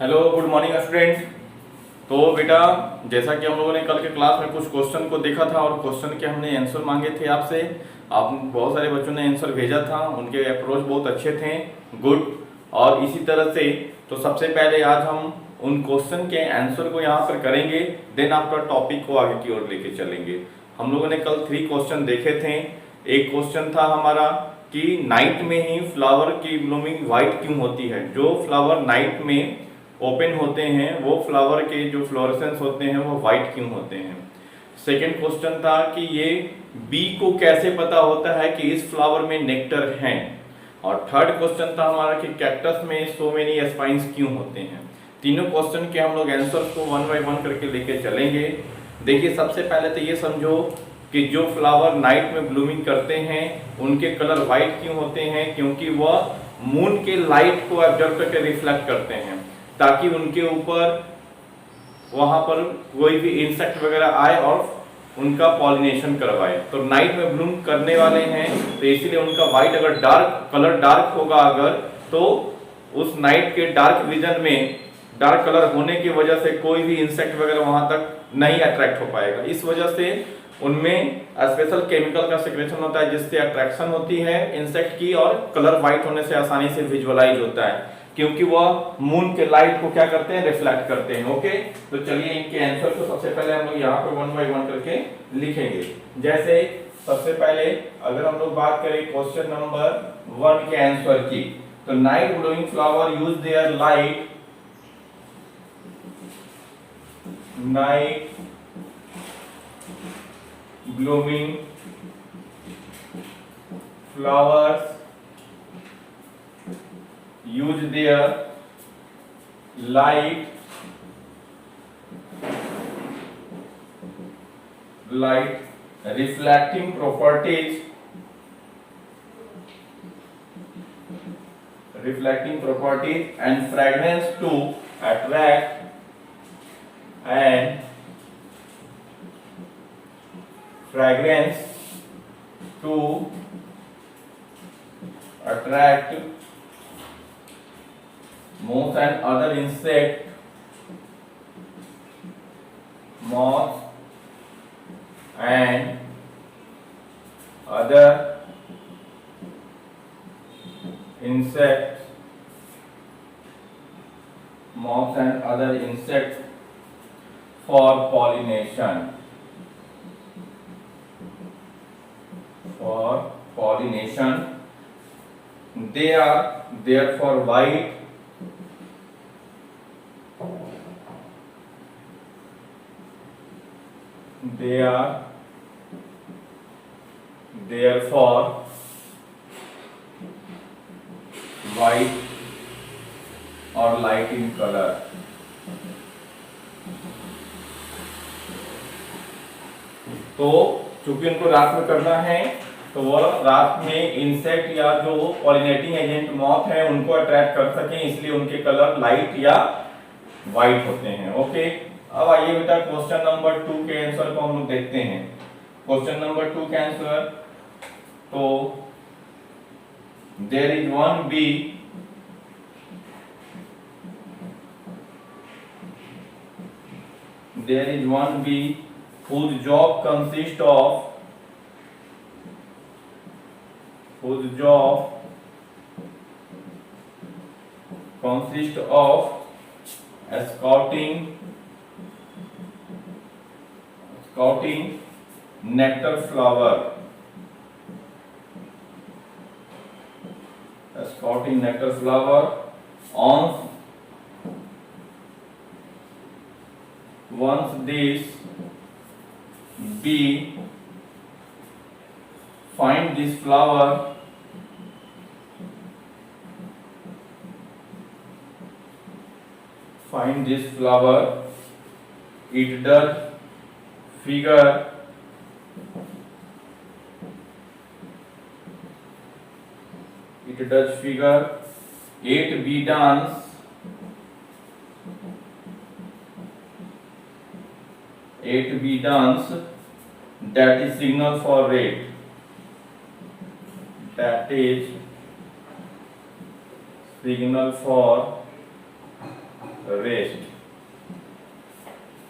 Hello, good morning student. तो बेटा, जैसा कि हम लोगों ने कल के क्लास में कुछ क्वेश्चन को देखा था और क्वेश्चन के हमने आंसर मांगे थे आपसे। आप बहुत सारे बच्चों ने आंसर भेजा था, उनके अप्रोच बहुत अच्छे थे, गुड। और इसी तरह से तो सबसे पहले आज हम उन क्वेश्चन के आंसर को यहाँ पर करेंगे, देन आपका टॉपिक को आगे की ओर लेके चलेंगे। हम लोगों ने कल 3 क्वेश्चन देखे थे। एक क्वेश्चन था हमारा कि नाइट में ही फ्लावर की ब्लूमिंग व्हाइट क्यों होती है। जो फ्लावर नाइट में ओपन होते हैं वो फ्लावर के जो फ्लोरेसेंस होते हैं वो व्हाइट क्यों होते हैं। सेकेंड क्वेश्चन था कि ये बी को कैसे पता होता है कि इस फ्लावर में नेक्टर है। और थर्ड क्वेश्चन था हमारा कि कैक्टस में सो मेनी स्पाइन्स क्यों होते हैं। तीनों क्वेश्चन के हम लोग आंसर्स को वन बाय वन करके लेके चलेंगे। देखिए, सबसे पहले तो ये समझो कि जो फ्लावर नाइट में ब्लूमिंग करते हैं उनके कलर व्हाइट क्यों होते हैं, क्योंकि वह मून के लाइट को ऑब्जर्व करके रिफ्लेक्ट करते हैं, ताकि उनके ऊपर वहां पर कोई भी इंसेक्ट वगैरह आए और उनका पॉलिनेशन करवाए। तो नाइट में ब्लूम करने वाले हैं तो इसीलिए उनका व्हाइट अगर डार्क कलर डार्क होगा अगर, तो उस नाइट के डार्क विजन में डार्क कलर होने की वजह से कोई भी इंसेक्ट वगैरह वहां तक नहीं अट्रैक्ट हो पाएगा। इस वजह से उनमें स्पेशल केमिकल का सिक्रेशन होता है जिससे अट्रैक्शन होती है इंसेक्ट की, और कलर व्हाइट होने से आसानी से विजुअलाइज होता है, क्योंकि वह मून के लाइट को क्या करते हैं, रिफ्लेक्ट करते हैं। ओके, तो चलिए इनके आंसर को सबसे पहले हम लोग यहाँ पे वन बाय वन करके लिखेंगे। जैसे सबसे पहले अगर हम लोग बात करें क्वेश्चन नंबर 1 के आंसर की, तो night blowing flower use their light, night blooming flowers use their light reflecting properties and fragrance to attract and fragrance to attract moths and other insect, moths and other insects, moths and other insects for pollination. For pollination, they are therefore white they are therefore white or light in color. तो चूंकि उनको रात में करना है तो वह रात में इंसेक्ट या जो पॉलिनेटिंग एजेंट मॉथ है उनको अट्रैक्ट कर सकें, इसलिए उनके कलर लाइट या व्हाइट होते हैं। ओके, अब आइए बेटा क्वेश्चन नंबर 2 के आंसर को हम लोग देखते हैं। क्वेश्चन नंबर 2 के आंसर, तो there is one B whose job consists of scouting nectar flower, once this bee find this flower, it does figure eight bee dance that is signal for rate, that is signal for rest.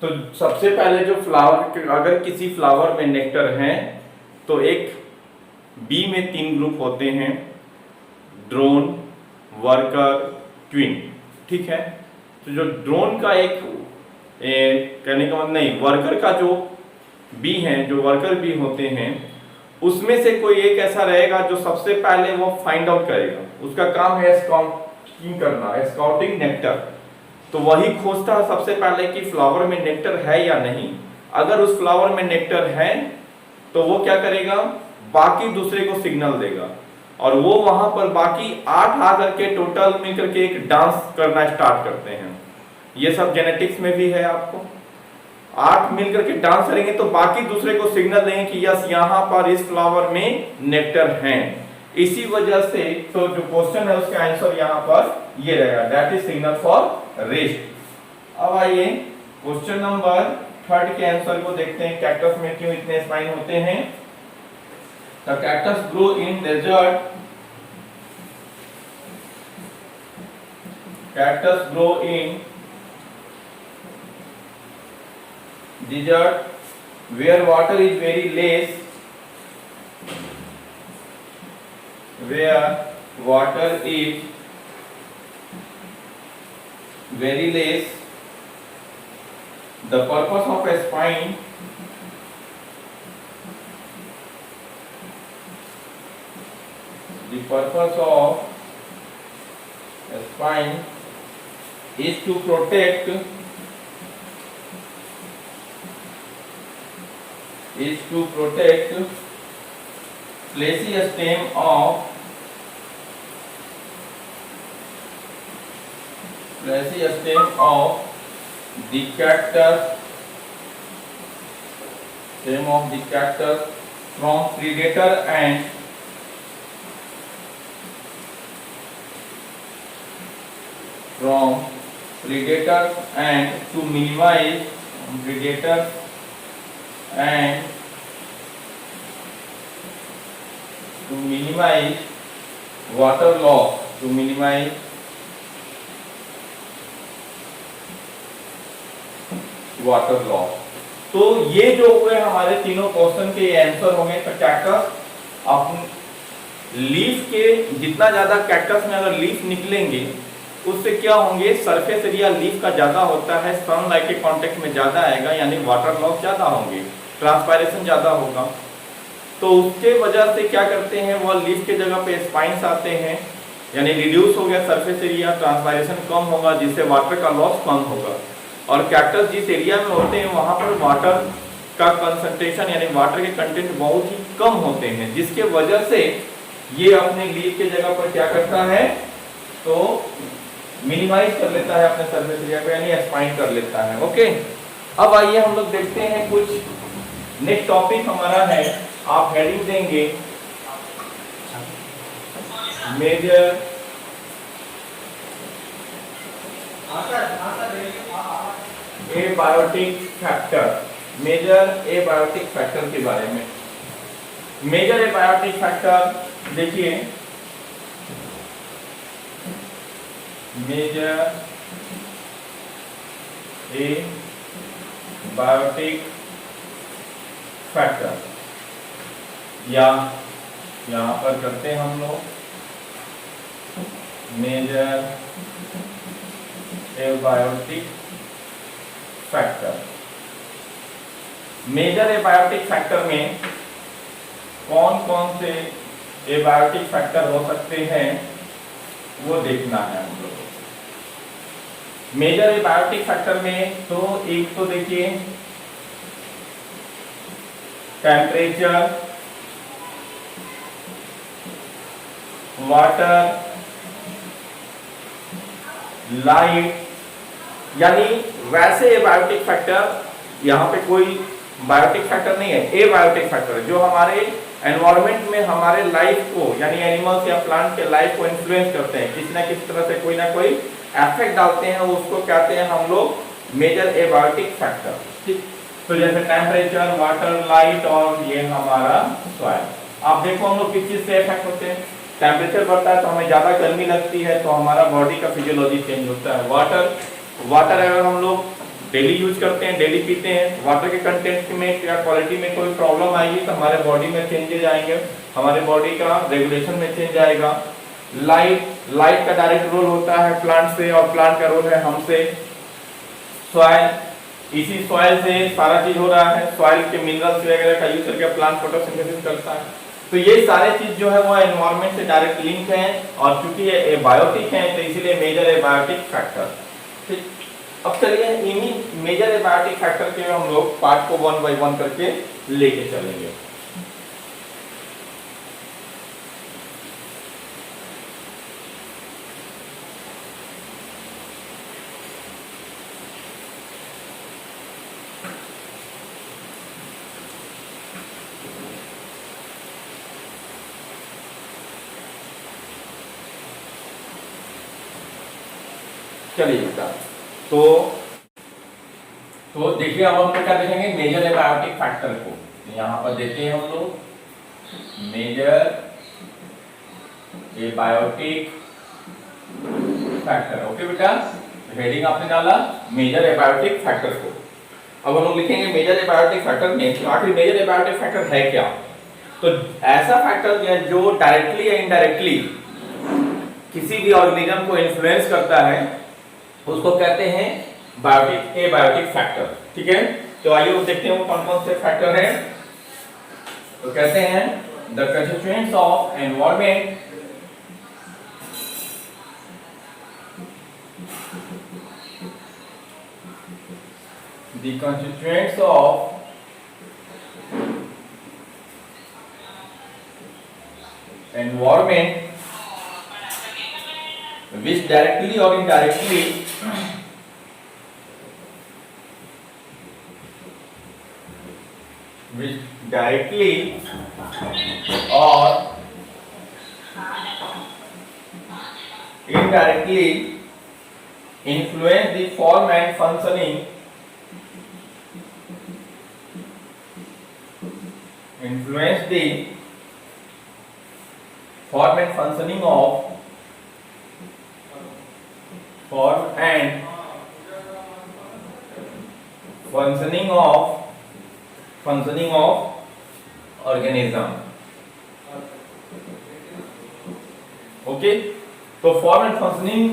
तो सबसे पहले जो flower, अगर किसी flower में nectar है तो एक बी में 3 ग्रुप होते हैं, ड्रोन, वर्कर, क्वीन, ठीक है। तो जो ड्रोन का एक कहने का मतलब नहीं, वर्कर का जो बी है, जो वर्कर बी होते हैं, उसमें से कोई एक ऐसा रहेगा जो सबसे पहले वो फाइंड आउट करेगा, उसका काम है स्काउटिंग करना, स्काउटिंग नेक्टर। तो वही खोजता है सबसे पहले कि फ्लावर में नेक्टर है या नहीं। अगर उस फ्लावर में नेक्टर है तो वो क्या करेगा, बाकी दूसरे को सिग्नल देगा और वो वहां पर बाकी 8 आकर के टोटल मिलकर के एक डांस करना स्टार्ट करते हैं। ये सब जेनेटिक्स में भी है, आपको 8 मिलकर के डांस करेंगे तो बाकी दूसरे को सिग्नल देंगे कि यस यहाँ पर इस फ्लावर में नेक्टर है। इसी वजह से तो जो क्वेश्चन है उसका आंसर यहाँ पर ये रहेगा, that is signal for rest. अब आइए क्वेश्चन नंबर 3 के आंसर को देखते हैं, कैक्टस में क्यों इतने स्पाइन होते हैं। The cactus grow in desert, cactus grow in desert where water is very less, where water is very less. The purpose of a spine, the purpose of a spine is to protect fleshy stem of the cactus, from predator and to minimize predators and to minimize water loss, to minimize water loss। तो ये जो हुए हमारे तीनों question के answer होंगे। तो cactus अपन leaf के जितना ज्यादा कैक्टस में अगर लीफ निकलेंगे उससे क्या होंगे, सरफेस एरिया लीफ का ज्यादा होता है, सनलाइट के कांटेक्ट में ज्यादा आएगा, यानी वाटर लॉस ज्यादा होंगे, ट्रांसपायरेशन ज्यादा होगा। तो उसके वजह से क्या करते हैं, वह लीफ के जगह पे स्पाइन्स आते हैं, यानी रिड्यूस हो गया सरफेस एरिया, ट्रांसपायरेशन कम होगा जिससे वाटर का लॉस कम होगा। और कैक्टस जिस एरिया में होते हैं वहां पर वाटर का कंसंट्रेशन यानी वाटर के कंटेंट बहुत ही कम होते हैं, जिसके वजह से ये अपने लीफ के जगह पर क्या करता है, तो मिनिमाइज कर लेता है अपने सरफेस एरिया को, यानी एक्सपांड कर लेता है। ओके, अब आइए हम लोग देखते हैं कुछ नेक्स्ट टॉपिक हमारा है, आप हेडिंग देंगे major abiotic factor, major abiotic factor के बारे में। मेजर एबायोटिक फैक्टर देखिए, मेजर एबायोटिक फैक्टर, या यहां पर करते हैं हम लोग major abiotic factor. Major abiotic factor में कौन कौन से एबायोटिक फैक्टर हो सकते हैं वो देखना है हम लोग। मेजर एबायोटिक फैक्टर में तो एक तो देखिए टेम्परेचर, वाटर, लाइट, यानी वैसे एबायोटिक फैक्टर, यहाँ पे कोई बायोटिक फैक्टर नहीं है, एबायोटिक फैक्टर जो हमारे एनवायरनमेंट में हमारे लाइफ को यानी एनिमल्स या प्लांट के लाइफ को इन्फ्लुएंस करते हैं, किसी ना किसी तरह से कोई ना कोई इफेक्ट डालते हैं, उसको कहते हैं हम लोग मेजर एबायोटिक फैक्टर। ठीक, तो जैसे टेम्परेचर, वाटर, लाइट और ये हमारा सॉइल। आप देखो हम लोग किस चीज से इफेक्ट होते हैं, टेम्परेचर बढ़ता है तो हमें ज्यादा गर्मी लगती है तो हमारा बॉडी का फिजियोलॉजी चेंज होता है। वाटर वाटर अगर हम लोग डेली यूज करते हैं, डेली पीते हैं, वाटर के कंटेंट में या क्वालिटी में कोई प्रॉब्लम आएगी तो हमारे बॉडी में चेंजेस आएंगे, हमारे बॉडी का रेगुलेशन में चेंज आएगा। लाइट का डायरेक्ट रोल होता है प्लांट से, और प्लांट का रोल है हमसे। सॉइल, इसी सॉइल से सारा चीज हो रहा है, सॉइल के मिनरल्स वगैरह का यूज करके प्लांट फोटोसिंथेसिस करता है। तो ये सारे चीज जो है वो एनवायरनमेंट से डायरेक्ट लिंक है, और क्योंकि ये एबायोटिक है तो इसीलिए मेजर एबायोटिक फैक्टर। ठीक, अब चलिए इन्हीं मेजर एबायोटिक फैक्टर के हम लोग पार्ट को 1 बाय 1 करके लेके चलेंगे। चलिए बेटा, तो देखिए अब हम क्या देखेंगे मेजर एबायोटिक फैक्टर को। यहाँ पर देते हैं हम लोग मेजर एबायोटिक फैक्टर। ओके बेटा, हेडिंग आपने डाला मेजर एबायोटिक फैक्टर को। अब हम लोग लिखेंगे मेजर एबायोटिक फैक्टर में, तो आखिर मेजर एबायोटिक फैक्टर है क्या? तो ऐसा फैक्टर है जो डायरेक्टली या इनडायरेक्टली किसी भी ऑर्गेनिज्म को इन्फ्लुएंस करता है, उसको कहते हैं बायोटिक एबायोटिक फैक्टर। ठीक है, तो आइए देखते हैं वो कौन कौन से फैक्टर हैं। तो कहते हैं the constituents of environment the constituents of environment which directly or indirectly or indirectly influence the form and functioning of functioning of organism। Okay, तो form and functioning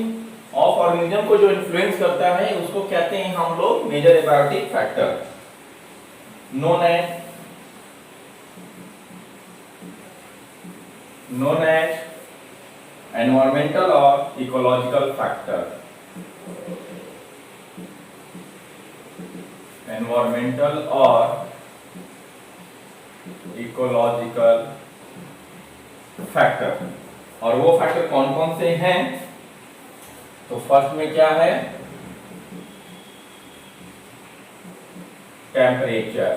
of organism को जो इन्फ्लुएंस करता है उसको कहते हैं हम लोग major abiotic factor, known as environmental or ecological factor। Environmental और इकोलॉजिकल फैक्टर। और वो फैक्टर कौन कौन से हैं? तो फर्स्ट में क्या है? टेम्परेचर।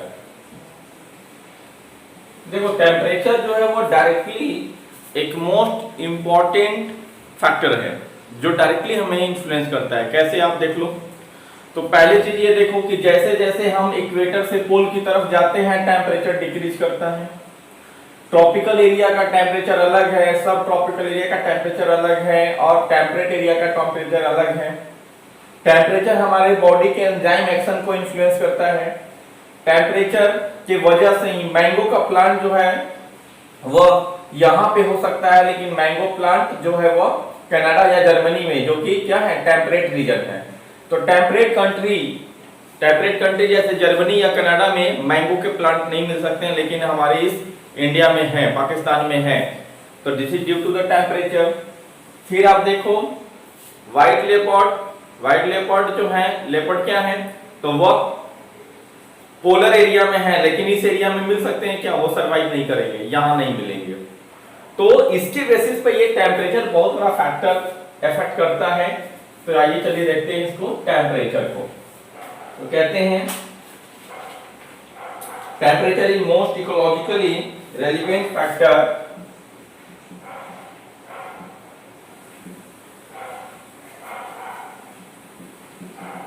देखो टेम्परेचर जो है वो डायरेक्टली एक मोस्ट इंपॉर्टेंट फैक्टर है जो डायरेक्टली हमें इन्फ्लुएंस करता है। कैसे आप देख लो, तो पहली चीज ये देखो कि जैसे जैसे हम इक्वेटर से पोल की तरफ जाते हैं टेम्परेचर डिक्रीज करता है। ट्रॉपिकल एरिया का टेम्परेचर अलग है, सब ट्रॉपिकल एरिया का टेम्परेचर अलग है, और टेम्परेट एरिया का टेम्परेचर अलग है। टेम्परेचर हमारे बॉडी के एंजाइम एक्शन को इन्फ्लुएंस करता है। टेम्परेचर की वजह से ही मैंगो का प्लांट जो है वह यहाँ पे हो सकता है, लेकिन मैंगो प्लांट जो है वह कनाडा या जर्मनी में, जो कि क्या है टेम्परेट रीजन है। तो टेम्परेट कंट्री जैसे जर्मनी या कनाडा में मैंगो के प्लांट नहीं मिल सकते हैं, लेकिन हमारे इस इंडिया में है, पाकिस्तान में है। तो this is due to the temperature. फिर आप देखो व्हाइट लेपर्ड जो है, लेपर्ड क्या है? तो वह पोलर एरिया में है, लेकिन इस एरिया में मिल सकते हैं क्या? वो सर्वाइव नहीं करेंगे, यहाँ नहीं मिलेंगे। तो इसके बेसिस पे ये टेम्परेचर बहुत बड़ा फैक्टर इफेक्ट करता है। तो आइए चलिए देखते हैं इसको टेम्परेचर को। तो कहते हैं temperature is most ecologically relevant factor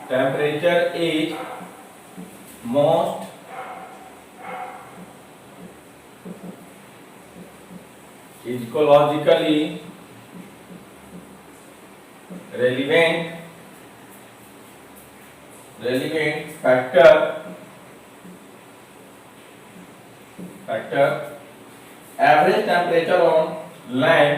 temperature is most ecologically relevant relevant factor average temperature on land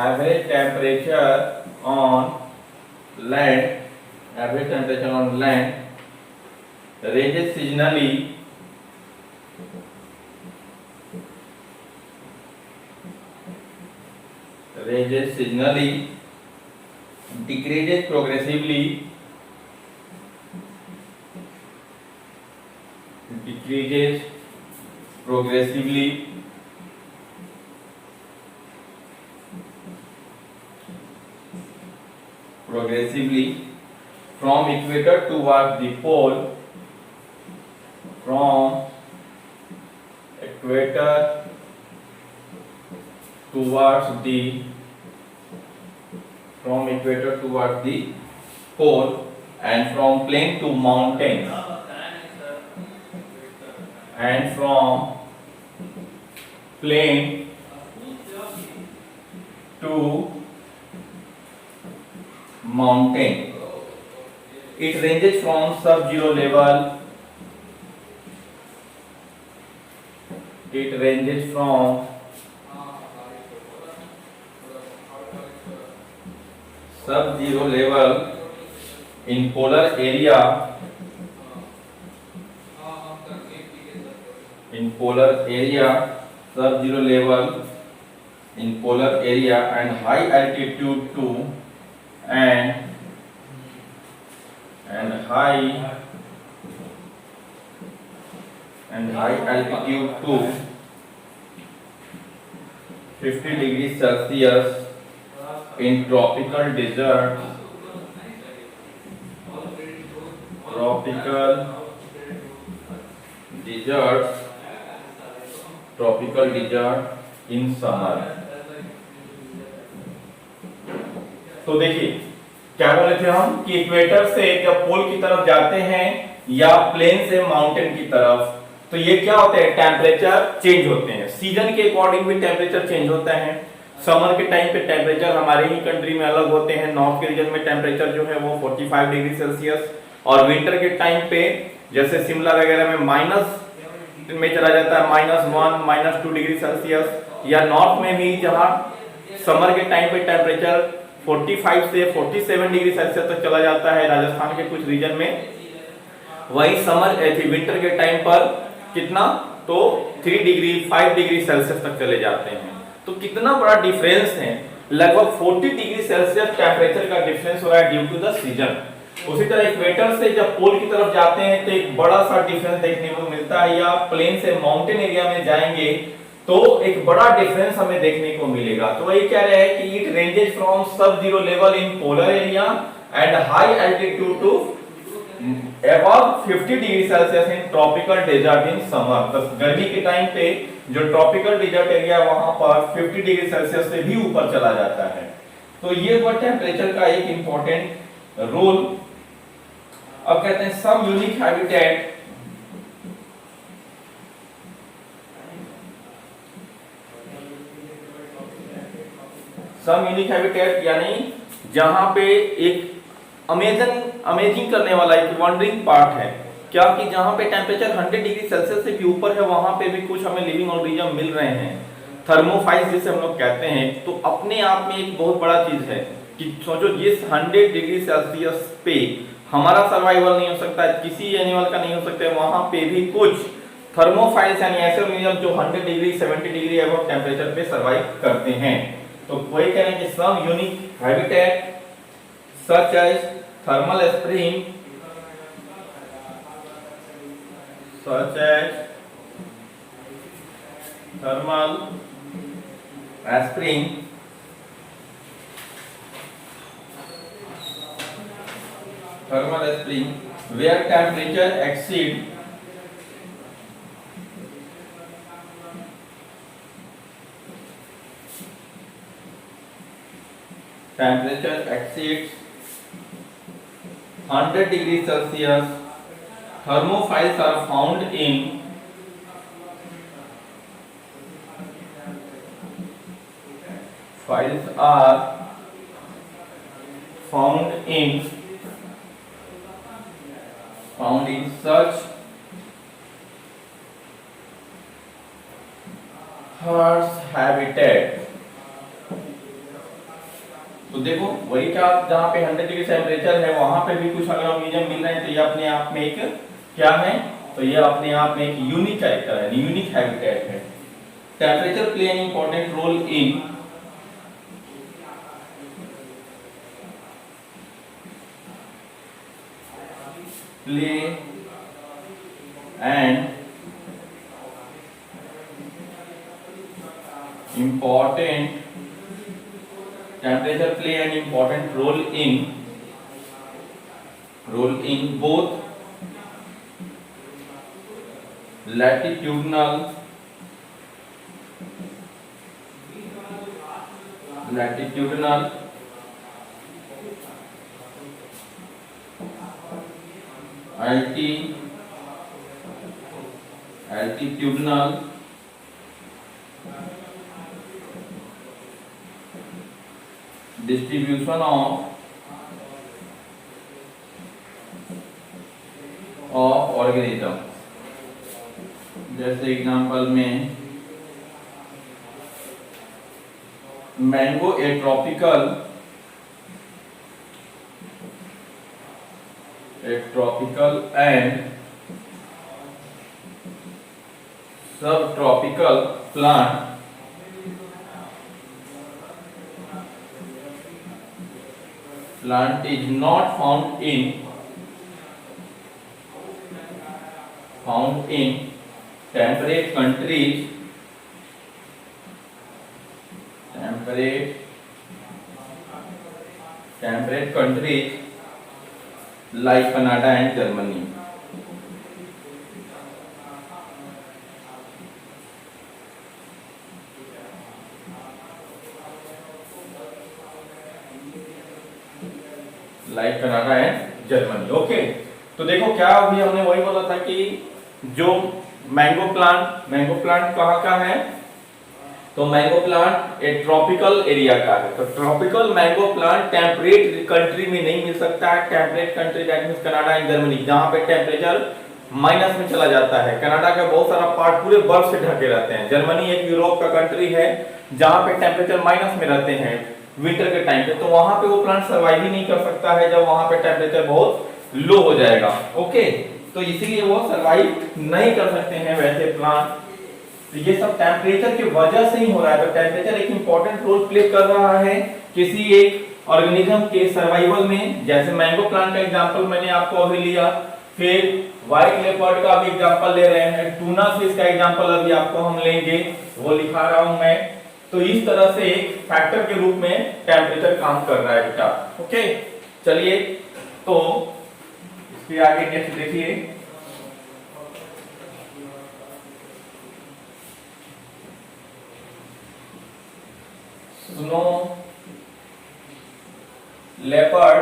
average temperature on land ranges seasonally decreases progressively from equator towards the pole from equator towards the pole and from plain to mountain it ranges from sub-zero level in polar area and high altitude to high altitude to 50 degrees Celsius in tropical desert in summer। तो देखिए क्या बोले थे हम कि equator से जब पोल की तरफ जाते हैं या प्लेन से माउंटेन की तरफ तो ये क्या होते हैं, टेम्परेचर चेंज होते हैं। सीजन के अकॉर्डिंग भी टेम्परेचर चेंज होता है। समर के टाइम पे टेम्परेचर हमारे ही कंट्री में अलग होते हैं। नॉर्थ के रीजन में टेम्परेचर जो है वो 45 डिग्री सेल्सियस और विंटर के टाइम पे जैसे शिमला वगैरह में माइनस में चला जाता है -1 -2 डिग्री सेल्सियस, या नॉर्थ में भी जहां समर के टाइम पे टेम्परेचर 45 से 47 डिग्री सेल्सियस तक चला जाता है राजस्थान के कुछ रीजन में, वही विंटर के टाइम पर कितना तो 3 डिग्री 5 डिग्री सेल्सियस तक चले जाते हैं। तो कितना बड़ा डिफरेंस है, लगभग 40 डिग्री सेल्सियस टेम्परेचर का डिफरेंस हो रहा है ड्यू टू द सीजन। उसी तरह इक्वेटर से जब पोल की तरफ जाते हैं तो एक बड़ा सा डिफरेंस देखने को मिलता है, या प्लेन से माउंटेन एरिया में जाएंगे तो एक बड़ा डिफरेंस हमें देखने को मिलेगा। तो वही कह रहे हैं कि it ranges from subzero level in polar area and high altitude to above 50 degree Celsius in tropical desert in summer. तो गर्मी के टाइम पे जो ट्रॉपिकल डेजर्ट एरिया वहां पर 50 डिग्री सेल्सियस से भी ऊपर चला जाता है। तो ये वो टेम्परेचर का एक इंपॉर्टेंट रोल। अब कहते हैं सम यूनिक हैबिटेट यानी जहां पे एक अमेजिंग करने वाला एक वंडरिंग पार्ट है क्या कि जहां पे टेम्परेचर 100 डिग्री सेल्सियस से भी ऊपर है वहां पे भी कुछ हमें लिविंग ऑर्गेनिज्म मिल रहे हैं, थर्मोफाइल्स जिसे हम लोग कहते हैं। तो अपने आप में एक बहुत बड़ा चीज है कि सोचो ये 100 डिग्री सेल्सियस पे हमारा सर्वाइवल नहीं हो सकता, किसी एनिमल का नहीं हो सकता है, वहां पे भी कुछ थर्मोफाइल्स यानी ऐसे ऑर्गेनिज्म जो 100 डिग्री 70 डिग्री अबव टेम्परेचर पे सर्वाइव करते हैं। तो वही कह रहे हैं कि some unique habitat such as thermal spring where temperature exceeds 100 degrees Celsius, thermophiles are found in files are found in such harsh habitat। तो देखो वही क्या, जहाँ पे 100 डिग्री टेम्परेचर है वहां पे भी कुछ अगर ऑर्गेनिज्म मिल रहे हैं तो ये अपने आप में एक क्या है, तो ये अपने आप में एक यूनिक कैरेक्टर है, यूनिक हैबिटेट है। Temperature play an important role in play an important temperature play an important role in both latitudinal altitudinal distribution of organism। जैसे एग्जांपल में mango A tropical and subtropical plant is not found in temperate countries like Canada and Germany। Like Canada and Germany. Okay, तो देखो क्या अभी हमने वही बोला था कि जो मैंगो प्लांट कहाँ का है, तो मैंगो प्लांट एक ट्रॉपिकल एरिया का है। तो tropical mango plant temperate country में नहीं मिल सकता है। Temperate country that means Canada and Germany, जहां पे टेम्परेचर माइनस में चला जाता है। कनाडा का बहुत सारा पार्ट पूरे बर्फ से ढके रहते हैं। जर्मनी एक यूरोप का कंट्री है जहां पे टेम्परेचर माइनस में रहते हैं विंटर के टाइम पे, तो वहां पे वो प्लांट सर्वाइव ही नहीं कर सकता है जब वहां पे टेम्परेचर बहुत लो हो जाएगा। ओके, तो इसीलिए वो सर्वाइव नहीं कर सकते हैं वैसे प्लांट। तो ये सब टेम्परेचर की वजह से ही हो रहा है। तो टेम्परेचर एक इंपॉर्टेंट रोल प्ले कर रहा है किसी एक ऑर्गेनिज्म के सर्वाइवल में। जैसे मैंगो प्लांट का एग्जांपल मैंने आपको अभी लिया, फिर व्हाइट लेपर्ड का भी एग्जांपल ले रहे हैं, टूना फिश का एग्जांपल अभी आपको हम लेंगे, वो लिखा रहा हूं मैं। तो इस तरह से एक फैक्टर के रूप में टेम्परेचर काम कर रहा है बेटा। ओके, चलिए तो इसके आगे नेक्स्ट देखिए। Snow leopard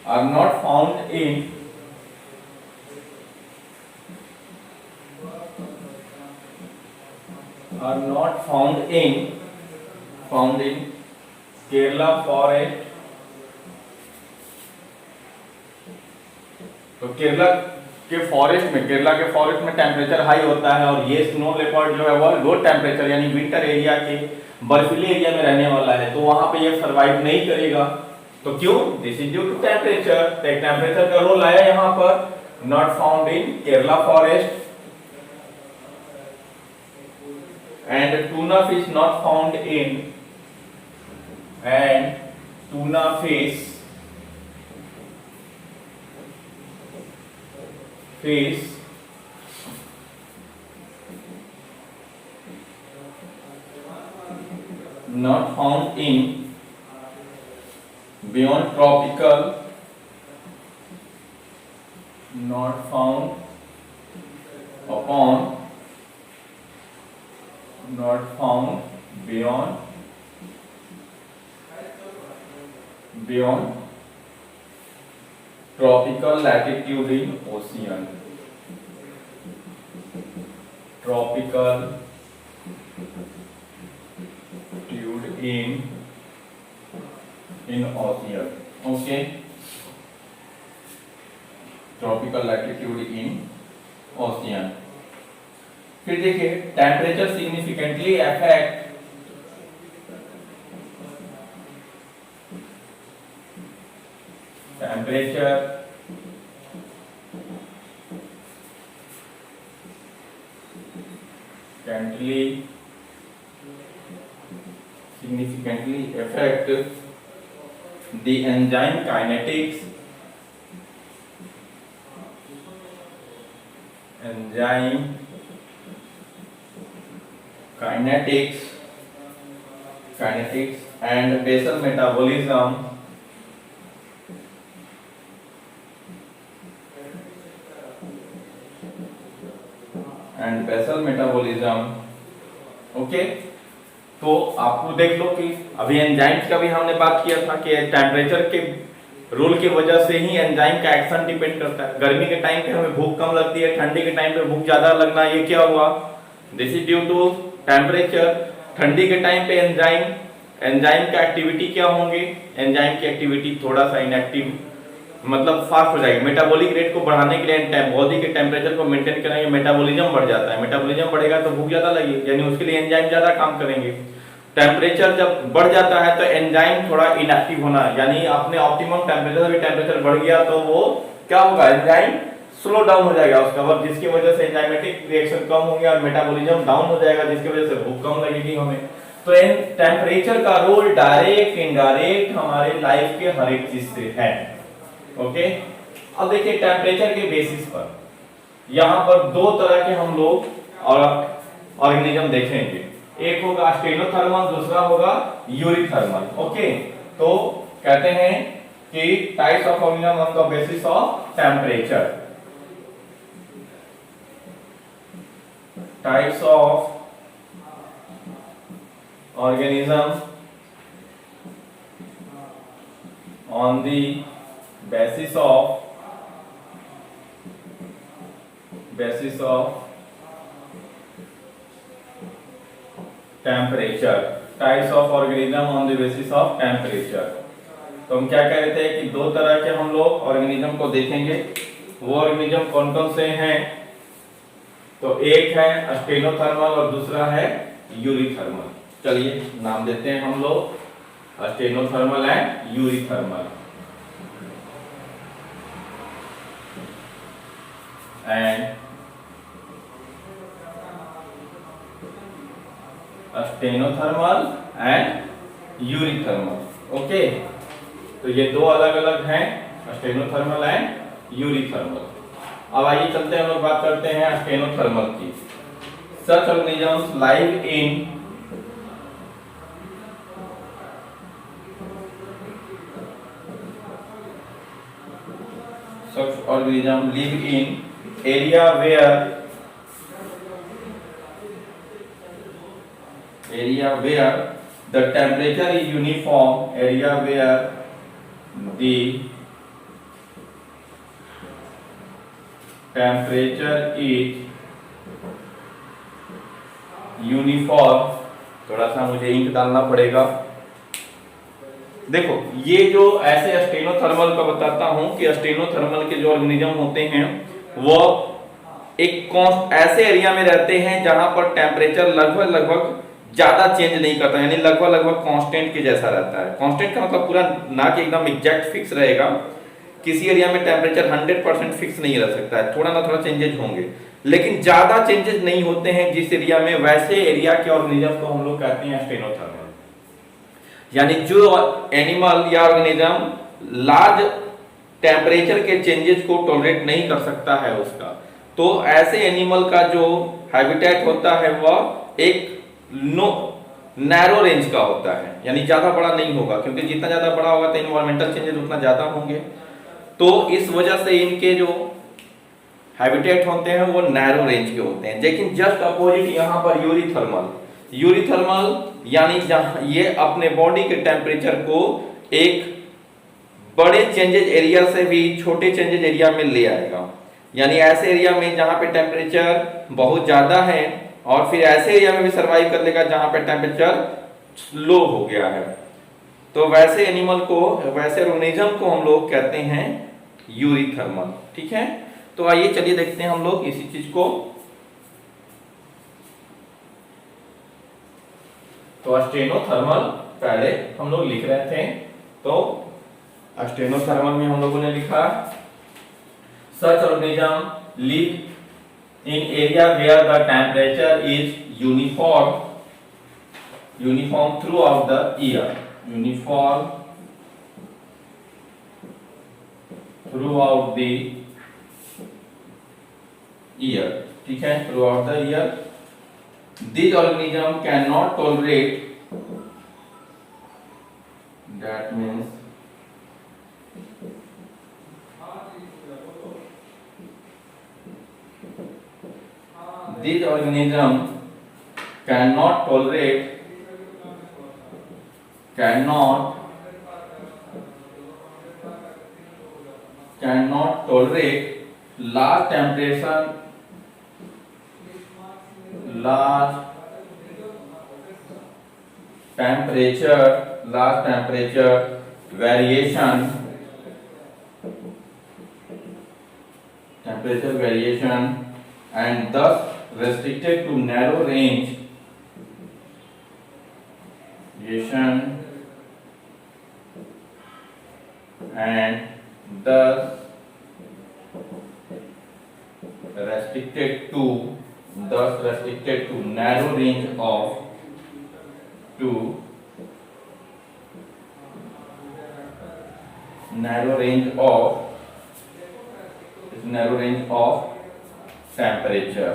are not found in Kerala forest. तो केरला के फॉरेस्ट में टेम्परेचर हाई होता है, और ये स्नो लेपर्ड जो है वो लो टेम्परेचर यानी विंटर एरिया के बर्फीले एरिया में रहने वाला है, तो वहां पे ये सर्वाइव नहीं करेगा। तो क्यों? This is due to temperature. Temperature का रोल आया यहाँ पर। Not found in Kerala forest and tuna fish not found in fish not found in beyond tropical, not found upon, not found beyond tropical latitude in ocean। tropical in ocean. Okay, tropical latitude in ocean. फिर देखिए temperature significantly affect temperature significantly affect the enzyme kinetics, and basal metabolism okay. तो आपको देख लो कि अभी enzymes का भी हमने बात किया था कि टेम्परेचर के रोल की वजह से ही एंजाइम का एक्शन डिपेंड करता है। गर्मी के टाइम पे हमें भूख कम लगती है, ठंडी के टाइम पे भूख ज्यादा लगना, ये क्या हुआ? This is due to temperature. ठंडी के टाइम पे एंजाइम का एक्टिविटी क्या होंगे? एंजाइम की एक्टिविटी थोड़ा सा इनएक्टिव, मतलब फास्ट हो जाएगी। मेटाबॉलिक रेट को बढ़ाने के लिए बॉडी के टेम्परेचर को मेंटेन करने के मेटाबॉलिज्म बढ़ जाता है। मेटाबॉलिज्म बढ़ेगा तो भूख ज्यादा लगेगी, यानी उसके लिए एंजाइम ज्यादा काम करेंगे। टेम्परेचर जब बढ़ जाता है तो एंजाइम थोड़ा इनएक्टिव होना, यानी अपने ऑप्टिमम टेम्परेचर भी टेम्परेचर बढ़ गया तो वो क्या होगा? एंजाइम स्लो डाउन हो जाएगा उसका वर्क, जिसकी वजह से एंजाइमेटिक रिएक्शन कम होंगे और मेटाबॉलिज्म डाउन हो जाएगा, जिसकी वजह से भूख कम लगेगी हमें। तो टेम्परेचर का रोल डायरेक्ट इनडायरेक्ट हमारे लाइफ के हर एक चीज से है। ओके, अब देखिए टेम्परेचर के बेसिस पर यहाँ पर दो तरह के हम लोग ऑर्गेनिज्म देखेंगे। एक होगा स्टेनोथर्मल, दूसरा होगा यूरिथर्मल। ओके, तो कहते हैं कि types of organism on the basis of temperature. Types of organism on the basis of temperature, types of organism on the basis of temperature। तो हम क्या कह रहे थे कि दो तरह के हम लोग ऑर्गेनिज्म को देखेंगे। वो ऑर्गेनिज्म कौन कौन से हैं? तो एक है स्टेनोथर्मल और दूसरा है यूरिथर्मल। चलिए नाम देते हैं हम लोग stenothermal and eurythermal. And stenothermal and eurythermal. Okay, तो ये दो अलग अलग हैं, स्टेनोथर्मल एंड यूरिथर्मल। अब आइए चलते हैं, हम लोग बात करते हैं स्टेनोथर्मल की। Such organisms live in such organisms live in area where the temperature is uniform, area where the temperature is uniform. थोड़ा सा मुझे इंक डालना पड़ेगा। देखो ये जो ऐसे स्टेनोथर्मल का बताता हूं कि स्टेनोथर्मल के जो ऑर्गेनिज्म होते हैं वो एक ऐसे एरिया में रहते हैं जहां पर टेम्परेचर लगभग ज्यादा चेंज नहीं करता, यानी लगभग कांस्टेंट के जैसा रहता है। कांस्टेंट का मतलब पूरा ना कि एकदम एग्जैक्ट फिक्स रहेगा। किसी एरिया में टेम्परेचर 100% फिक्स नहीं रह सकता है, थोड़ा ना थोड़ा चेंजेस होंगे, लेकिन ज्यादा चेंजेस नहीं होते हैं जिस एरिया में, वैसे एरिया के ऑर्गेनिज्म को हम लोग कहते हैं स्टेनोथर्मल। यानी जो एनिमल या ऑर्गेनिज्म लार्ज टेम्परेचर के चेंजेस को टॉलरेट नहीं कर सकता है उसका, तो ऐसे एनिमल का जो हैबिटेट होता है वह एक नैरो रेंज का होता है, यानी ज्यादा बड़ा नहीं होगा, क्योंकि जितना ज्यादा बड़ा होगा तो एनवायरमेंटल चेंजेस उतना ज्यादा होंगे। तो इस वजह से इनके जो हैबिटेट होते हैं वो नैरो रेंज के होते हैं। लेकिन जस्ट अपोजिट यहाँ पर यूरिथर्मल यानी जहां ये अपने बॉडी के टेम्परेचर को एक बड़े चेंजेज एरिया से भी छोटे चेंजेज एरिया में ले आएगा। यानी ऐसे एरिया में जहां पे टेम्परेचर बहुत ज्यादा है, और फिर ऐसे एरिया में भी सर्वाइव कर लेगा जहां पे टेम्परेचर स्लो हो गया है। तो वैसे एनिमल को, वैसे ऑर्गेनिज्म को हम लोग कहते हैं यूरिथर्मल। ठीक है, तो आइए चलिए देखते हैं हम लोग इसी चीज को। तो स्टेनोथर्मल पहले हम लोग लिख रहे थे, तो स्टेनोथर्मल में हम लोगों ने लिखा such organism live in area where the temperature is uniform throughout the year, uniform throughout the year. ठीक है, throughout the year these organism cannot tolerate, that means these organism cannot tolerate large temperature, large temperature variation, and thus restricted to narrow range and thus restricted to narrow range of temperature,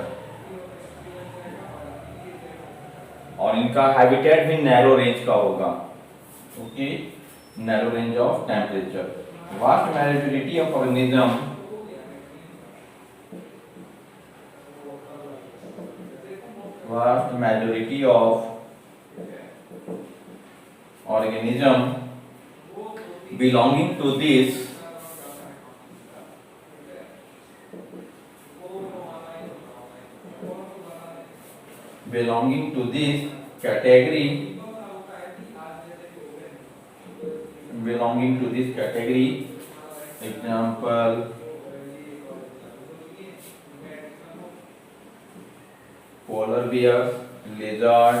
और इनका habitat भी narrow range का होगा। Okay, narrow range of temperature. Vast majority of organism, belonging to this category, example polar bear, lizard,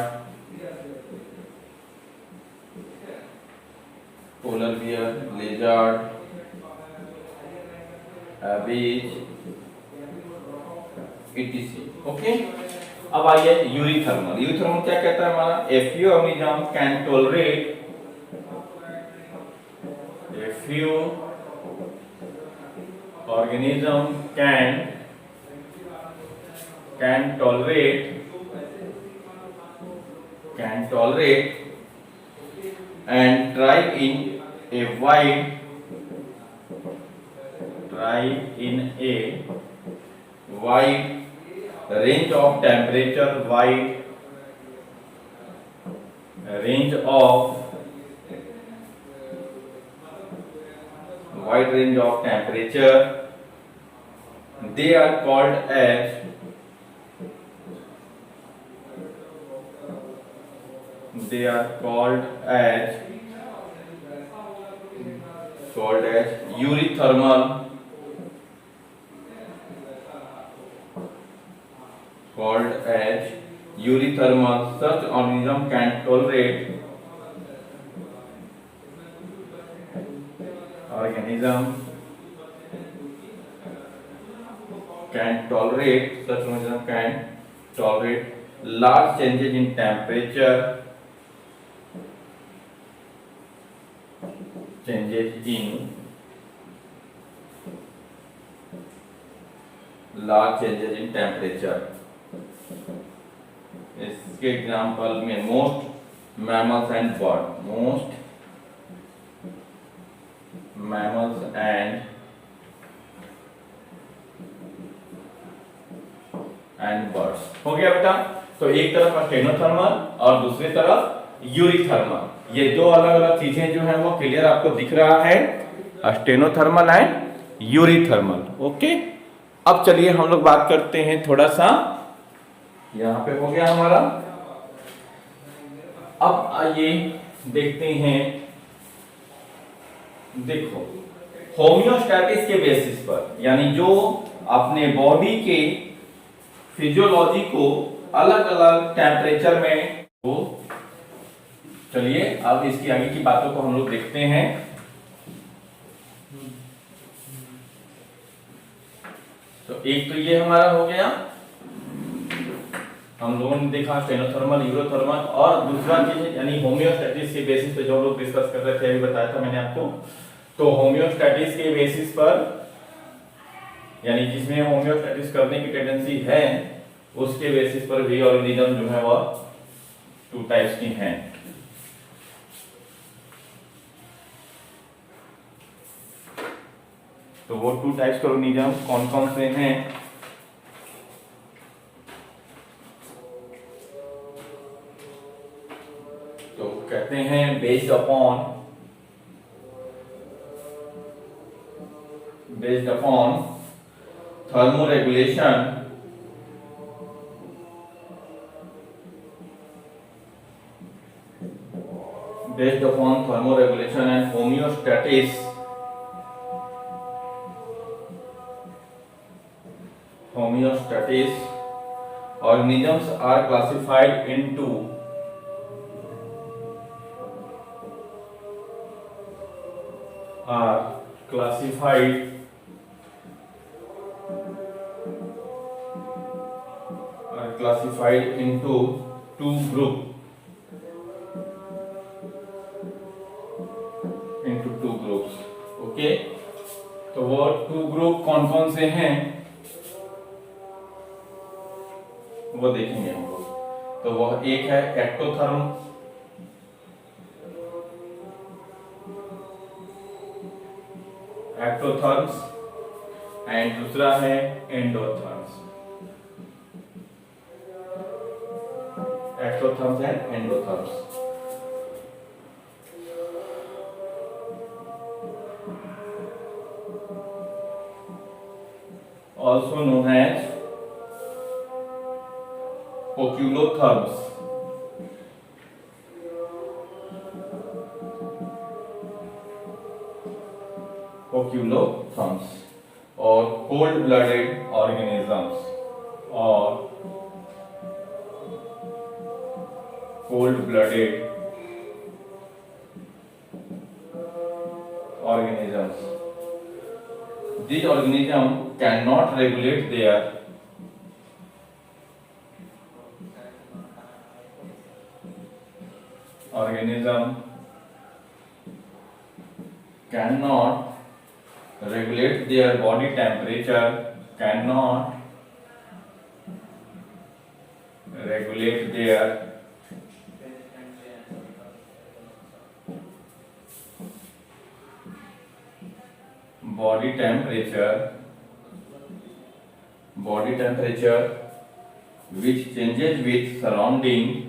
abies, etc. Okay, अब आइए यूरिथर्मल। यूरिथर्मल क्या कहता है हमारा? A few organisms can tolerate and thrive in a wide range of temperature, they are called as यूरिथर्मल, such organism can tolerate large changes in temperature, इसके example में most mammals and birds हो गया बेटा। तो एक तरफ स्टेनोथर्मल और दूसरी तरफ यूरिथर्मल, ये दो अलग अलग चीजें जो हैं वो क्लियर आपको दिख रहा है, स्टेनोथर्मल एंड यूरिथर्मल। ओके, अब चलिए हम लोग बात करते हैं थोड़ा सा, यहाँ पे हो गया हमारा अब आइए देखते हैं, देखो होम्योस्टैटिस के बेसिस पर, यानी जो अपने बॉडी के फिजियोलॉजी को अलग अलग टेम्परेचर में, तो चलिए अब इसकी आगे की बातों को हम लोग देखते हैं। तो एक तो ये हमारा हो गया, हम लोगों ने देखा स्टेनोथर्मल, यूरोथर्मल, और दूसरा चीज यानी होम्योस्टैटिस के बेसिस पे जो हम लोग डिस्कस कर रहे थे, अभी बताया था मैंने आपको। तो होम्योस्टैटिस के बेसिस पर, यानी जिसमें होम्योस्टैटिस करने की टेंडेंसी है, उसके बेसिस पर भी ऑर्गेनिज्म जो है वह 2 टाइप्स की हैं। तो वो 2 टाइप्स के ऑर्गेनिज्म कौन कौन से हैं? तो कहते हैं based upon thermoregulation and homeostasis, organisms are classified into two groups. Okay, तो वो 2 ग्रुप कौन कौन से हैं वो देखेंगे हम लोग। तो वह एक है एक्टोथर्म्स एंड दूसरा है endotherms. Ectotherms and endotherms. Also known as oculotherms. और cold-blooded organisms, These organisms cannot regulate their body temperature, cannot regulate their body temperature which changes with surrounding,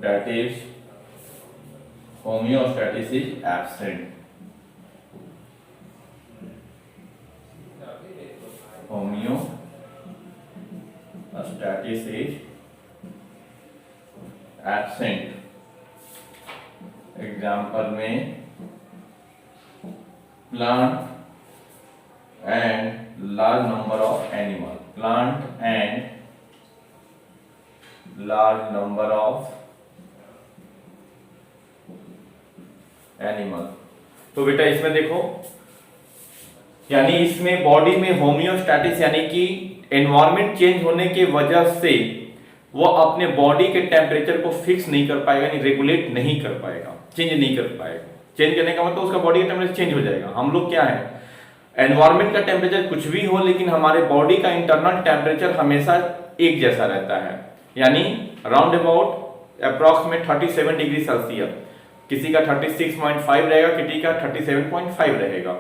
that is homeostasis is absent. Homeostasis is absent. Example में plant and large number of animal, तो बेटा इसमें देखो, यानी इसमें body में होम्योस्टैटिस यानी कि एनवायरनमेंट चेंज होने की वजह से वो अपने बॉडी के टेम्परेचर को फिक्स नहीं कर पाएगा, यानी रेगुलेट नहीं कर पाएगा, चेंज नहीं कर पाएगा। चेंज करने का मतलब उसका बॉडी का टेम्परेचर चेंज हो जाएगा। हम लोग क्या है, एनवायरनमेंट का टेम्परेचर कुछ भी हो, लेकिन हमारे बॉडी का इंटरनल टेम्परेचर हमेशा एक जैसा रहता है, यानी round about approximate 37 degree Celsius. किसी का 36.5 रहेगा, किसी का 37.5 रहेगा।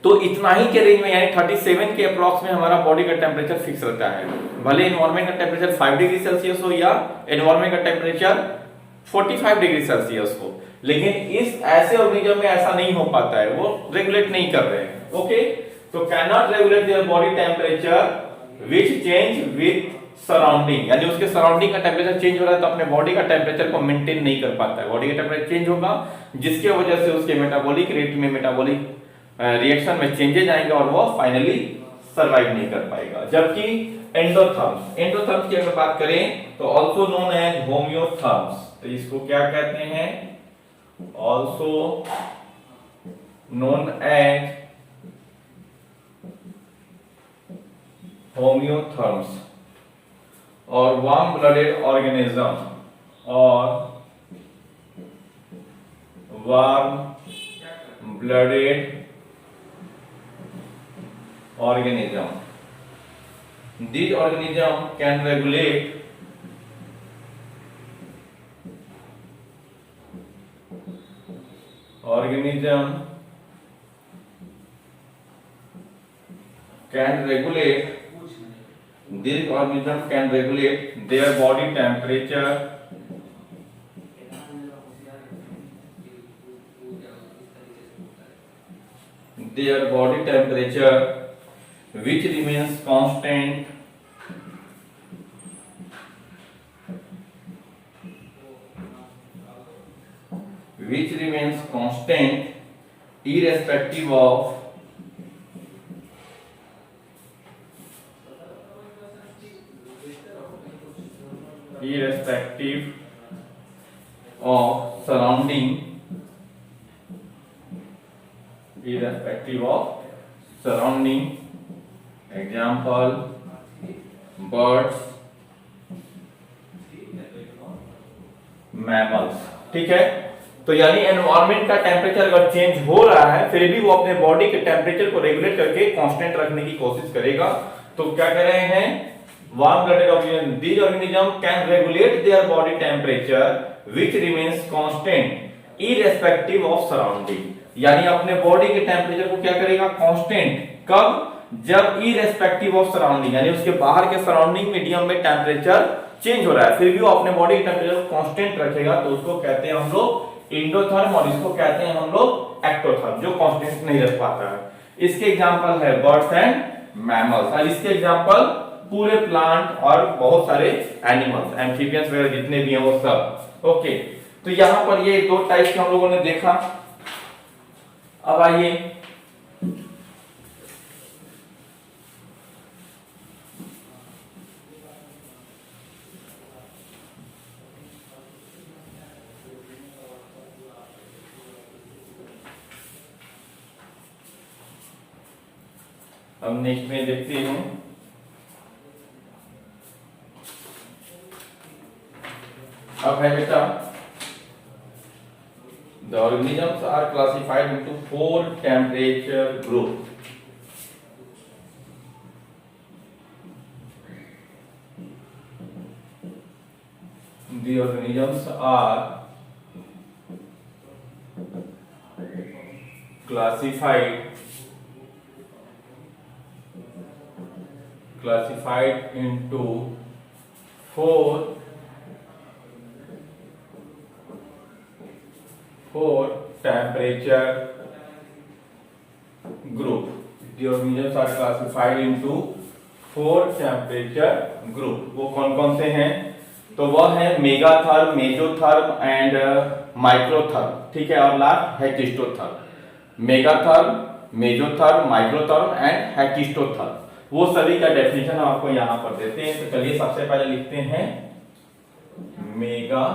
तो इतना ही के रेंज में यानी 37 के अप्रॉक्स में हमारा बॉडी का टेम्परेचर फिक्स रहता है, भले एनवायरमेंट का टेम्परेचर 5 डिग्री सेल्सियस हो या एनवायरमेंट का टेम्परेचर 45 डिग्री सेल्सियस हो। लेकिन इस ऐसे ऑर्गेनिज्म में ऐसा नहीं हो पाता है, वो रेगुलेट नहीं कर रहे हैं। ओके, तो can not regulate their body temperature which change with surrounding, यानी उसके सराउंडिंग का टेम्परेचर चेंज हो रहा है तो अपने बॉडी का टेम्परेचर को मेंटेन नहीं कर पाता है। बॉडी का टेम्परेचर चेंज होगा जिसके वजह से उसके मेटाबॉलिक रेट में, मेटाबॉलिक रिएक्शन में चेंजेस आएंगे और वो फाइनली सरवाइव नहीं कर पाएगा। जबकि एंडोथर्म्स, एंडोथर्म्स की अगर बात करें तो आल्सो नोन एज होमियोथर्म्स, तो इसको क्या कहते हैं, आल्सो नोन एज होमियोथर्म्स और वार्म ब्लडेड ऑर्गेनिज्म और warm blooded organism. These organism can regulate these organism can regulate their body temperature which remains constant irrespective of surrounding example birds, mammals। ठीक है, तो यानी एनवायरमेंट का temperature अगर change हो रहा है फिर भी वो अपने बॉडी के टेम्परेचर को रेगुलेट करके कांस्टेंट रखने की कोशिश करेगा। तो क्या कह रहे हैं, warm blooded organism, these organism can regulate their body temperature which remains constant irrespective of surrounding, यानी अपने बॉडी के टेम्परेचर को क्या करेगा, कांस्टेंट। कब, जब इररिस्पेक्टिव ऑफ सराउंडिंग, यानी उसके बाहर के सराउंडिंग मीडियम में टेम्परेचर चेंज हो रहा है फिर भी वो अपने बॉडी के टेम्परेचर को कांस्टेंट रखेगा, तो उसको कहते हैं हम लोग एंडोथर्म और इसको कहते हैं हम लोग एक्टोथर्म, जो कांस्टेंट नहीं रख पाता है। इसके एग्जांपल है बर्ड्स एंड मैमल्स, और इसके एग्जांपल पूरे प्लांट और बहुत सारे एनिमल्स, एम्फीबियंस वगैरह जितने भी हैं वो सब। ओके, तो यहां पर ये दो टाइप के हम लोगों ने देखा। अब आइए अब नेक्स्ट में देखते हैं, अब है बेटा the organisms are classified into 4 temperature groups. The organisms are classified into 4 temperature group. The organisms are classified into 4 temperature group. वो कौन कौन से हैं, तो वह है मेगाथर्म, मेजोथर्म एंड माइक्रोथर्म। ठीक है, और लास्ट हेकिस्टोथर्म। मेगाथर्म, मेजोथर्म, माइक्रोथर्म एंड हेकिस्टोथर्म, वो सभी का डेफिनेशन हम आपको यहां पर देते हैं। तो चलिए सबसे पहले लिखते हैं मेगा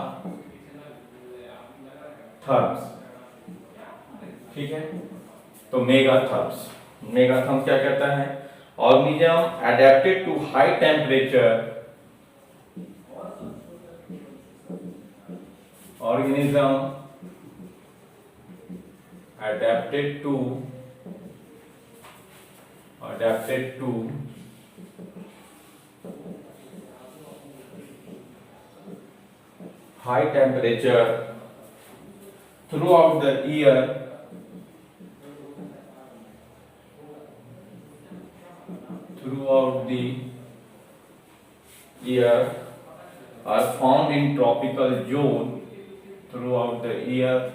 थर्म्स। ठीक है, तो मेगाथर्म्स, मेगाथर्म्स क्या कहता है, organism adapted to high temperature, organism adapted to high temperature throughout the year year are found in tropical zone throughout the year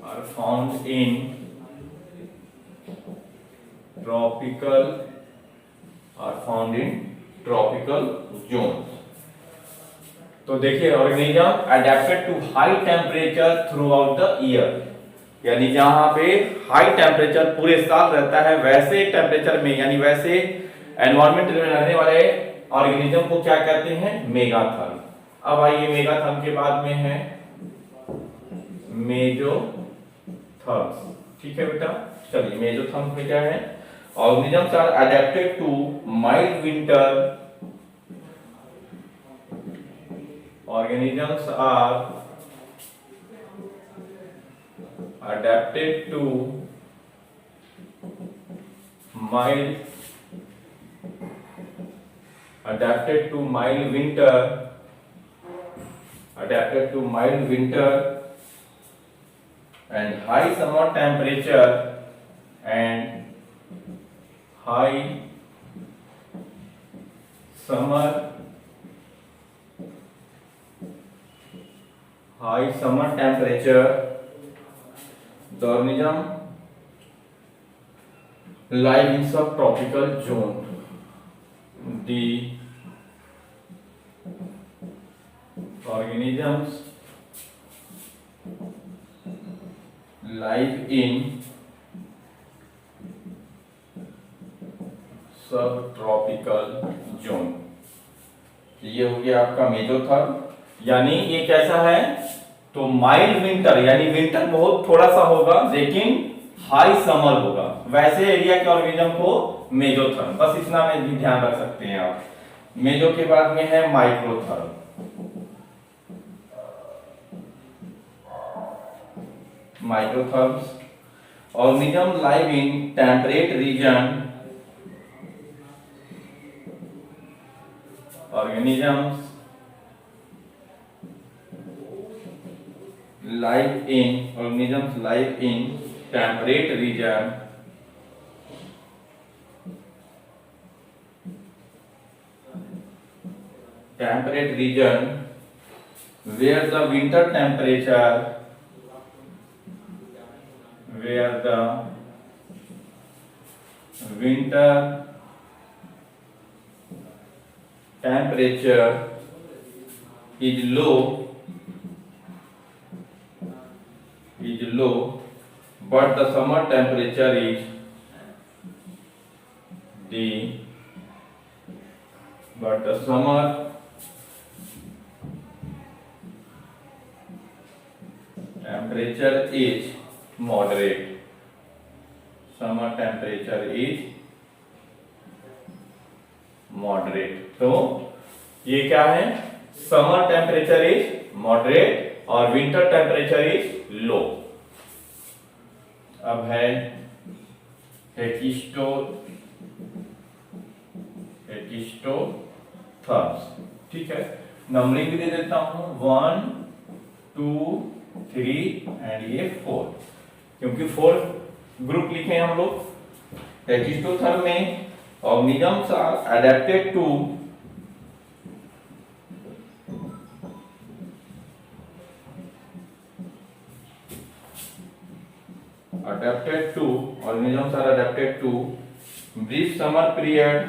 are found in tropical zones. तो देखिए organism adapted to high temperature throughout the year, यानी जहां पे high temperature पूरे साल रहता है वैसे टेम्परेचर में यानी वैसे एनवायरमेंट में रहने वाले ऑर्गेनिज्म को क्या कहते हैं, मेगाथर्म। अब आइए मेगाथर्म के बाद में है मेजोथर्म्स। ठीक है बेटा, चलिए मेजोथर्म्स में क्या है, organisms are adapted to mild winter, organisms are adapted to mild winter and high summer temperature and high summer temperature. The organism live in subtropical zone. The organisms live in subtropical zone. ये हो गया आपका मेजोथर्म, यानी ये कैसा है, तो mild winter यानी विंटर बहुत थोड़ा सा होगा लेकिन हाई समर होगा, वैसे एरिया के ऑर्गेनिज्म को मेजोथर्म, बस इतना में भी ध्यान रख सकते हैं आप। मेजो के बाद में है microtherm. Microtherms organism live in temperate region, organisms live in temperate region where the winter temperature is low but the summer temperature is moderate. Summer temperature is moderate. तो ये क्या है, समर टेम्परेचर इज मॉडरेट और winter temperature is low. अब है हेकिस्टोथर्म्स। ठीक है, numbering भी दे देता हूं 1 2 3 एंड ये 4, क्योंकि 4 ग्रुप लिखे हैं हम लोग। हेकिस्टोथर्म में organisms are adapted to brief summer period,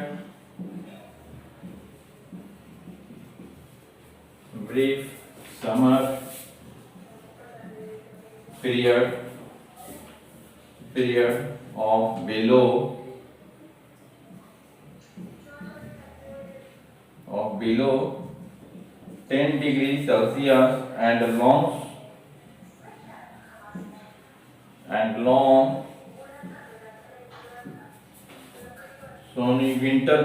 of below 10 degrees Celsius and long snowy winter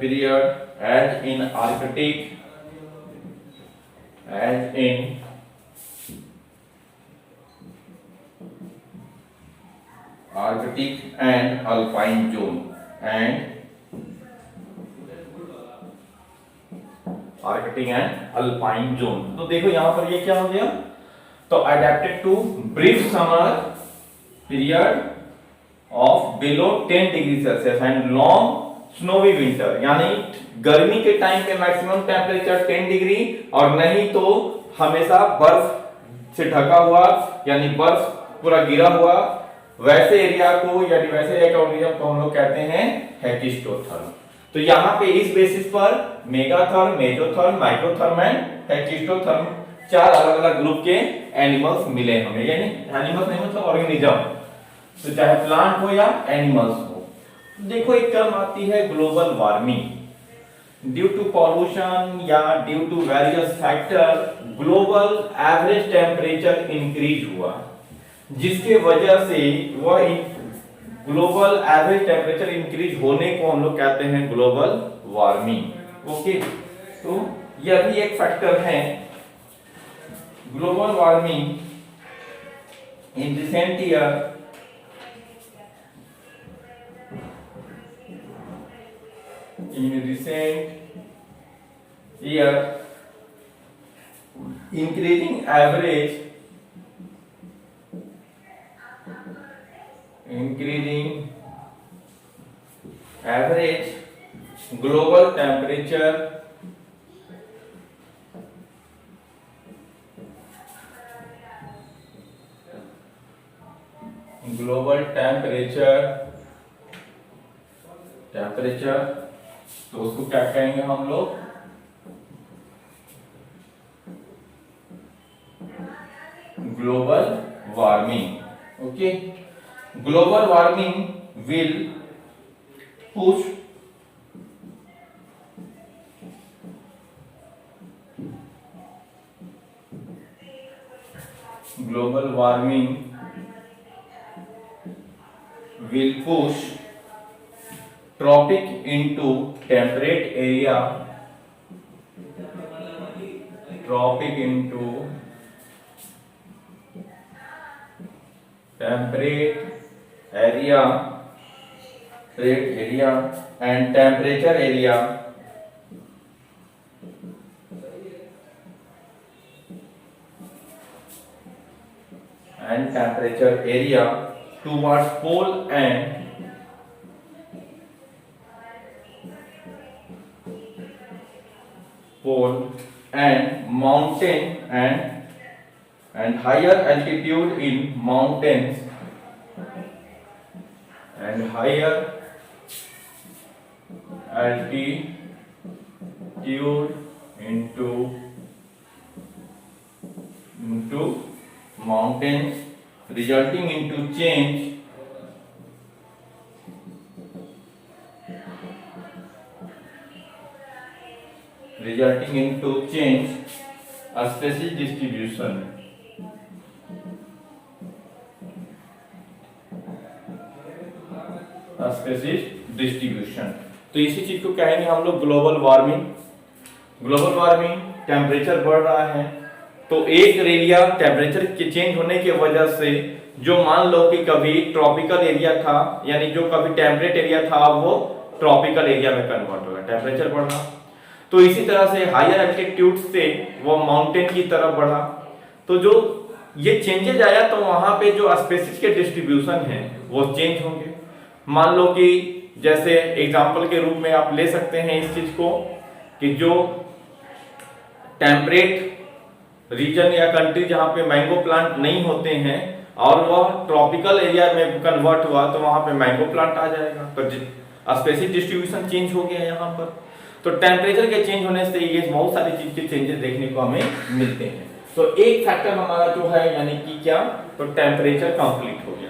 period as in Arctic and alpine zone, and arctic and alpine zone. तो देखो यहां पर ये क्या हो गया, तो adapted to brief summer period of below 10 degree Celsius and long snowy winter, यानी गर्मी के टाइम पे मैक्सिमम टेम्परेचर 10 डिग्री और नहीं तो हमेशा बर्फ से ढका हुआ, यानी बर्फ पूरा गिरा हुआ वैसे एरिया को, यानी वैसे एरिया का रीजन को हम लोग कहते हैं हेकिस्टोथर्म। तो यहाँ पे इस बेसिस पर मेगाथर्म, मेजोथर्म, माइक्रोथर्म एंड हेकिस्टोथर्म 4 अलग अलग ग्रुप के एनिमल्स मिले हमें, यानी एनिमल्स नहीं मतलब ऑर्गेनिज्म, तो चाहे प्लांट हो या एनिमल्स हो। देखो एक टर्म आती है global warming. Due to pollution या due to various factor global average temperature increase हुआ, जिसके वजह से वह ग्लोबल एवरेज टेम्परेचर इंक्रीज होने को हम लोग कहते हैं ग्लोबल वार्मिंग। ओके, तो यह भी एक फैक्टर है। Global warming in recent year increasing average global temperature तो उसको क्या कहेंगे हम लोग, global warming. Okay, global warming will push tropic into temperate area, and temperature area towards pole and mountain and higher altitude in mountains and higher altitude into mountains, resulting into change species distribution। तो इसी चीज को कहेंगे हम लोग global warming. Global warming, temperature बढ़ रहा है, तो एक एरिया टेम्परेचर के चेंज होने की वजह से जो मान लो कि कभी ट्रॉपिकल एरिया था, यानी जो कभी टेम्परेट एरिया था वो ट्रॉपिकल एरिया में कन्वर्ट होगा, टेम्परेचर बढ़ा। तो इसी तरह से हायर एल्टीट्यूड से वो माउंटेन की तरफ बढ़ा, तो जो ये चेंजेज आया तो वहां पे जो स्पेसीज के डिस्ट्रीब्यूशन है वो चेंज होंगे। मान लो कि जैसे एग्जांपल के रूप में आप ले सकते हैं इस चीज को कि जो टेम्परेट रीजन या कंट्री जहां पे मैंगो प्लांट नहीं होते हैं और वह ट्रॉपिकल एरिया में कन्वर्ट हुआ तो वहां पे मैंगो प्लांट आ जाएगा, तो स्पेसीज डिस्ट्रीब्यूशन चेंज हो गया यहाँ पर। तो टेम्परेचर के चेंज होने से ये बहुत सारी चीज के चेंजेस देखने को हमें मिलते हैं। तो एक फैक्टर हमारा जो है यानी कि क्या, तो टेम्परेचर कंप्लीट हो गया।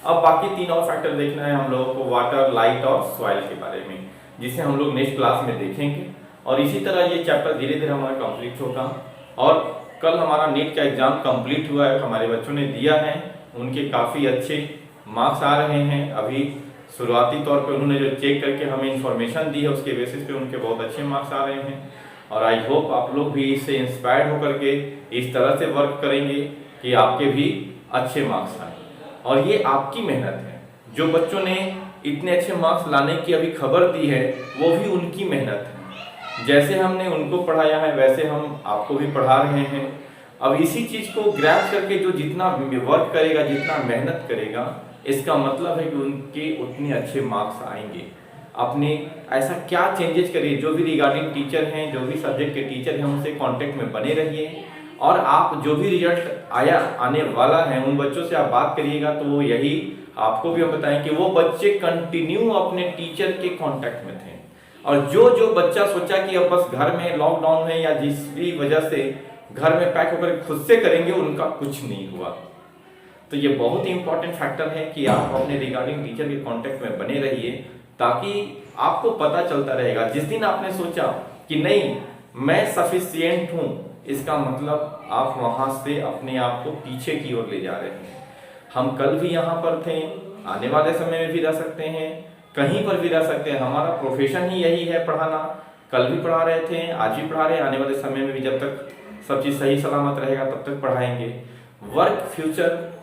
अब बाकी 3 और फैक्टर देखना है हम लोगों को, वाटर, लाइट और सॉइल के बारे में, जिसे हम लोग नेक्स्ट क्लास में देखेंगे। और इसी तरह ये चैप्टर धीरे धीरे हमारा कंप्लीट होगा। और कल हमारा नीट का एग्जाम कंप्लीट हुआ है, हमारे बच्चों ने दिया है, उनके काफ़ी अच्छे मार्क्स आ रहे हैं। अभी शुरुआती तौर पे उन्होंने जो चेक करके हमें इंफॉर्मेशन दी है उसके बेसिस पे उनके बहुत अच्छे मार्क्स आ रहे हैं। और आई होप आप लोग भी इससे इंस्पायर्ड होकर के इस तरह से वर्क करेंगे कि आपके भी अच्छे मार्क्स आए। और ये आपकी मेहनत है, जो बच्चों ने इतने अच्छे मार्क्स लाने की अभी खबर दी है वो भी उनकी मेहनत है। जैसे हमने उनको पढ़ाया है वैसे हम आपको भी पढ़ा रहे हैं। अब इसी चीज को ग्रैस्प करके जो जितना वर्क करेगा, जितना मेहनत करेगा, इसका मतलब है कि उनके उतने अच्छे मार्क्स आएंगे। अपने ऐसा क्या चेंजेस करिए, जो भी रिगार्डिंग टीचर हैं, जो भी सब्जेक्ट के टीचर हैं, उनसे कांटेक्ट में बने रहिए। और आप जो भी रिजल्ट आने वाला है उन बच्चों से आप बात करिएगा, तो वो यही आपको भी हम बताएं कि वो बच्चे कंटिन्यू अपने टीचर के कांटेक्ट में थे। और जो जो बच्चा सोचा कि अब बस घर में लॉकडाउन में या जिस भी वजह से घर में पैक होकर खुद से करेंगे, उनका कुछ नहीं हुआ। तो ये बहुत ही इंपॉर्टेंट फैक्टर है कि आप अपने रिगार्डिंग टीचर के कांटेक्ट में बने रहिए, ताकि आपको पता चलता रहेगा। जिस दिन आपने सोचा कि नहीं मैं सफिशिएंट हूं, इसका मतलब आप वहां से अपने आप को पीछे की ओर ले जा रहे हैं। हम कल भी यहाँ पर थे, आने वाले समय में भी रह सकते हैं, कहीं पर भी रह सकते हैं। हमारा प्रोफेशन ही यही है, पढ़ाना। कल भी पढ़ा रहे थे, आज भी पढ़ा रहे हैं, आने वाले समय में भी जब तक सब चीज़ सही सलामत रहेगा तब तक पढ़ाएंगे। वर्क फ्यूचर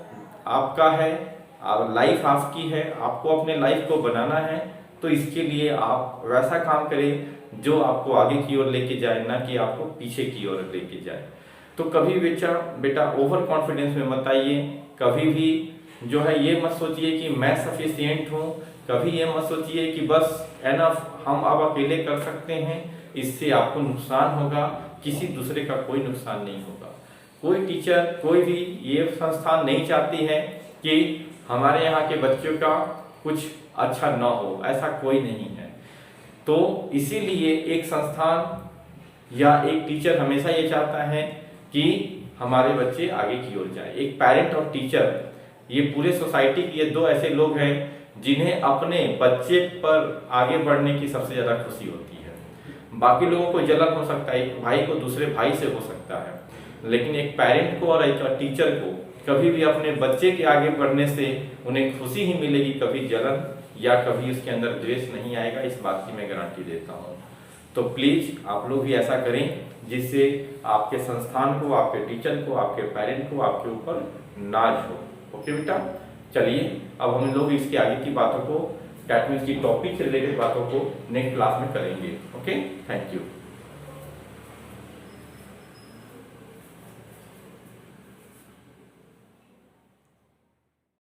आपका है, लाइफ आपकी है, आपको अपने लाइफ को बनाना है। तो इसके लिए आप वैसा काम करें जो आपको आगे की ओर लेके जाए, ना कि आपको पीछे की ओर लेके जाए। तो कभी बेटा ओवर कॉन्फिडेंस में मत आइए। कभी भी जो है ये मत सोचिए कि मैं सफिशिएंट हूँ। कभी ये मत सोचिए कि बस एनफ हम अब अकेले कर सकते हैं। इससे आपको नुकसान होगा, किसी दूसरे का कोई नुकसान नहीं होगा। कोई टीचर, कोई भी ये संस्थान नहीं चाहती है कि हमारे यहाँ के बच्चों का कुछ अच्छा न हो, ऐसा कोई नहीं है। तो इसीलिए एक संस्थान या एक टीचर हमेशा ये चाहता है कि हमारे बच्चे आगे की ओर जाए। एक पेरेंट और टीचर, ये पूरे सोसाइटी के ये दो ऐसे लोग हैं जिन्हें अपने बच्चे पर आगे बढ़ने की सबसे ज़्यादा खुशी होती है। बाकी लोगों को जलन हो सकता है, एक भाई को दूसरे भाई से हो सकता है, लेकिन एक पेरेंट को और एक टीचर को कभी भी अपने बच्चे के आगे बढ़ने से उन्हें खुशी ही मिलेगी, कभी जलन या कभी उसके अंदर द्वेष नहीं आएगा। इस बात की मैं गारंटी देता हूँ। तो प्लीज आप लोग भी ऐसा करें जिससे आपके संस्थान को, आपके टीचर को, आपके पेरेंट को आपके ऊपर नाज हो। ओके बेटा, चलिए अब हम लोग इसके आगे की बातों को, दैट मीन्स की टॉपिक से रिलेटेड बातों को नेक्स्ट क्लास में करेंगे। Okay, thank you.